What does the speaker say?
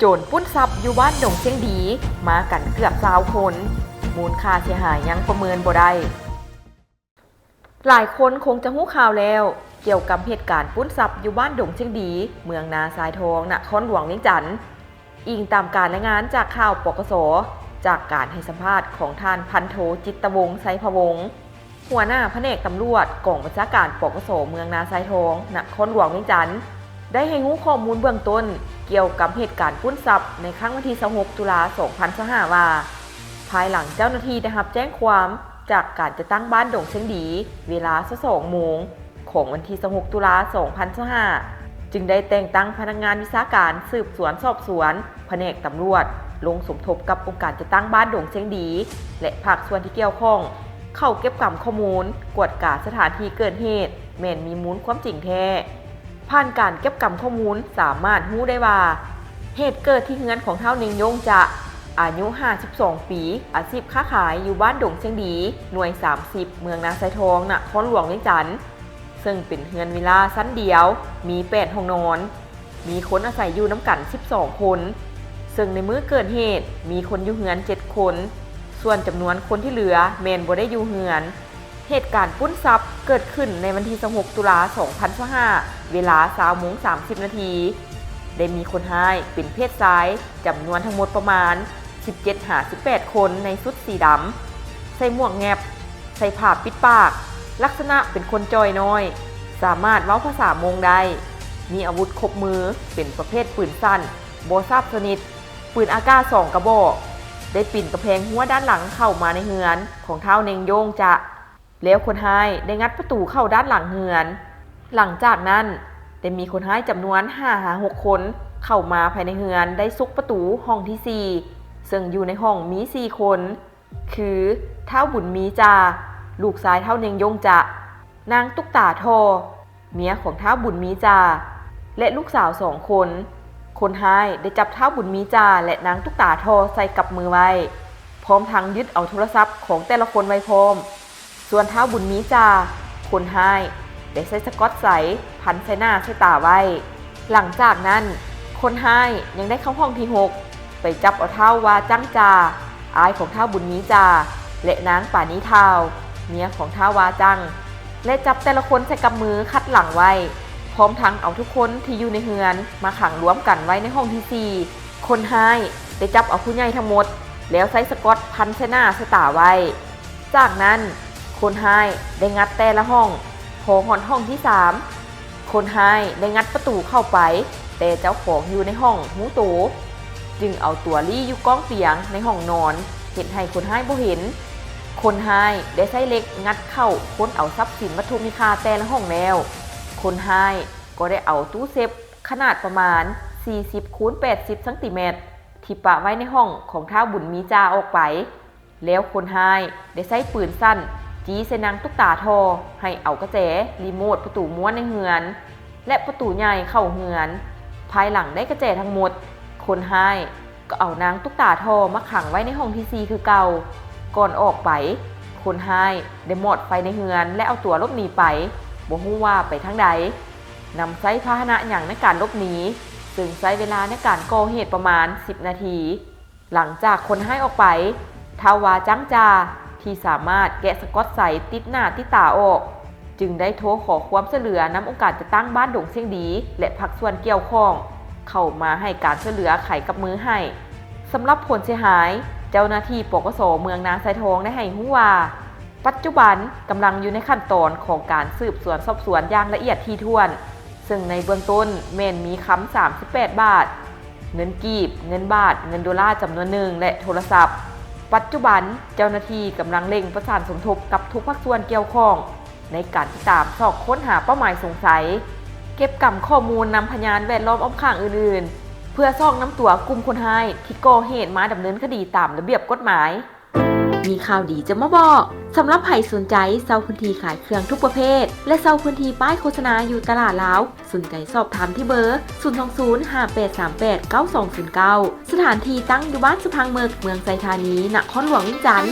โจรปล้นทรัพย์อยู่บ้านดงเชียงดีมากันเกือบ20 คนมูลค่าเสียหายยังประเมินบ่ได้หลายคนคงจะรู้ข่าวแล้วเกี่ยวกับเหตุการณ์ปล้นทรัพย์อยู่บ้านดงเชียงดีเมืองนาทรายทองนครหลวงเวียงจันทน์อิงตามการรายงานจากข่าวปกส.จากการให้สัมภาษณ์ของท่านพันโทจิตวงศ์ไซพวงศ์หัวหน้าแผนกตำรวจกองบัญชาการปกส.เมืองนาทรายทองนครหลวงเวียงจันทน์ได้ให้รู้ข้อมูลเบื้องต้นเกี่ยวกับเหตุการณ์ปล้นทรัพย์ในครั้งวันที่26 ตุลาคม 2025 ว่าภายหลังเจ้าหน้าที่ได้รับแจ้งความจากการจะตั้งบ้านดงเชียงดีเวลา 2 โมงของวันที่26 ตุลาคม 2025 จึงได้แต่งตั้งพนักงานวิชาการสืบสวนสอบสวนแผนกตำรวจลงสมทบกับองค์การจะตั้งบ้านดงเชียงดีและภาคส่วนที่เกี่ยวข้องเข้าเก็บข้อมูลกวดกาสถานที่เกิดเหตุแม้นมีมูลความจริงแท้ผ่านการเก็บข้อมูลสามารถรู้ได้ว่าเหตุเกิดที่เฮือนของเฒ่าเนงยงจะอายุ52 ปีอาชีพค้าขายอยู่บ้านดงเชียงดีหน่วย30เมืองนาทรายทองนครหลวงเวียงจันทน์ซึ่งเป็นเฮือนวิลล่าชั้นเดียวมี8 ห้องนอนมีคนอาศัยอยู่น้ำกัน12 คนซึ่งในมื้อเกิดเหตุมีคนอยู่เฮือน7 คนส่วนจำนวนคนที่เหลือแม่นบ่ได้อยู่เฮือนเหตุการณ์ปล้นทรัพย์เกิดขึ้นในวันที่26 ตุลาคม 2025 เวลา 20:30 นาทีได้มีคนหายเป็นเพศชายจำนวนทั้งหมดประมาณ 17-18 คนในชุดสีดำใส่หมวกแงบใส่ผ้าปิดปากลักษณะเป็นคนจอยน้อยสามารถเว้าภาษามงได้มีอาวุธครบมือเป็นประเภทปืนสั้นบ่ทราบชนิดปืนอากาศ2 กระบอกได้ปีนกำแพงหัวด้านหลังเข้ามาในเฮือนของเฒ่าเนงยงจะแล้วคนหายได้งัดประตูเข้าด้านหลังเฮือนหลังจากนั้นได้มีคนหายจำนวน 5-6 คนเข้ามาภายในเฮือนได้ซุกประตูห้องที่4ซึ่งอยู่ในห้องมี4 คนคือเฒ่าบุญมีจาลูกชายเฒ่าเนงยงจะนางตุ๊กตาทอเมียของเฒ่าบุญมีจาและลูกสาว2 คนคนหายได้จับเฒ่าบุญมีจาและนางตุ๊กตาทอใส่กับมือไว้พร้อมทั้งยึดเอาโทรศัพท์ของแต่ละคนไว้พร้อมส่วนเฒ่าบุญมีจาคนหายได้ใส่สก๊อตใสพันใส่หน้าใส่ตาไว้หลังจากนั้นคนหายยังได้เข้าห้องที่6ไปจับเอาเฒ่าวาจังจาอายของเฒ่าบุญมีจาและนางป่านี้เฒ่าเมียของเฒ่าวาจังและจับแต่ละคนใส่กับมือคัดหลังไว้พร้อมทั้งเอาทุกคนที่อยู่ในเฮือนมาขังรวมกันไว้ในห้องที่4คนหายได้จับเอาผู้ใหญ่ทั้งหมดแล้วใส่สก๊อตพันใส่หน้าใส่ตาไว้จากนั้นคนหายได้งัดแต่ละห้องพอหอนห้องที่3คนหายได้งัดประตูเข้าไปแต่เจ้าของอยู่ในห้องหูโตจึงเอาตัวลี่อยู่ก้องเตียงในห้องนอนเห็นให้คนหายบ่เห็นคนหายได้ใช้เหล็กงัดเข้าค้นเอาทรัพย์สินวัตถุมีค่าแต่ละห้องแล้วคนหายก็ได้เอาตู้เซฟขนาดประมาณ 40x80 ซนที่ปะไว้ในห้องของเฒ่าบุญมีจาออกไปแล้วคนหายได้ใช้ปืนสั้นจี้ใส่นางตุ๊กตาทอให้เอากระแจรีโมทประตูม้วนในเฮือนและประตูใหญ่เข้าเฮือนภายหลังได้กระแจทั้งหมดคนหายก็เอานางตุ๊กตาทอมาขังไว้ในห้องที่4คือเก่าก่อนออกไปคนหายได้หมดไฟในเฮือนและเอาตัวหลบหนีไปบ่ฮู้ว่าไปทางใดนำใช้พาหนะอย่างในการหลบหนีซึ่งใช้เวลาในการก่อเหตุประมาณ10 นาทีหลังจากคนหายออกไปท้าวาจังจาที่สามารถแกะสก๊อตใสติดหน้าติดตาออกจึงได้โทรขอความช่วยเหลือนำองค์การจะตั้งบ้านดงเชียงดีและภาคส่วนเกี่ยวข้องเข้ามาให้การช่วยเหลือไขกับมือให้สำหรับผลเสียหายเจ้าหน้าที่ปกส.เมืองนาทรายทองได้ให้รู้ว่าปัจจุบันกำลังอยู่ในขั้นตอนของการสืบสวนสอบสวนอย่างละเอียดถี่ถ้วนซึ่งในเบื้องต้นแม่นมีคำ38 บาทเงินกีบเงินบาทเงินดอลลาร์จำนวนหนึ่งและโทรศัพท์ปัจจุบันเจ้าหน้าที่กำลังเร่งประสานสมทบกับทุกภาคส่วนเกี่ยวข้องในการติดตามสอบค้นหาเป้าหมายสงสัยเก็บข้อมูลนำพยานแวดล้อมอ้อมข้างอื่นๆเพื่อซ่องนำตัวกลุ่มคนหายที่ก่อเหตุมาดำเนินคดีตามระเบียบกฎหมายมีข่าวดีจะมาบอกสำหรับใครสนใจเช่าพื้นที่ขายเครื่องทุกประเภทและเช่าพื้นที่ป้ายโฆษณาอยู่ตลาดลาวสนใจสอบถามที่เบอร์ 02058389209 สถานที่ตั้งอยู่บ้านสะพังเมืองไซธานีนครหลวงเวียงจันทน์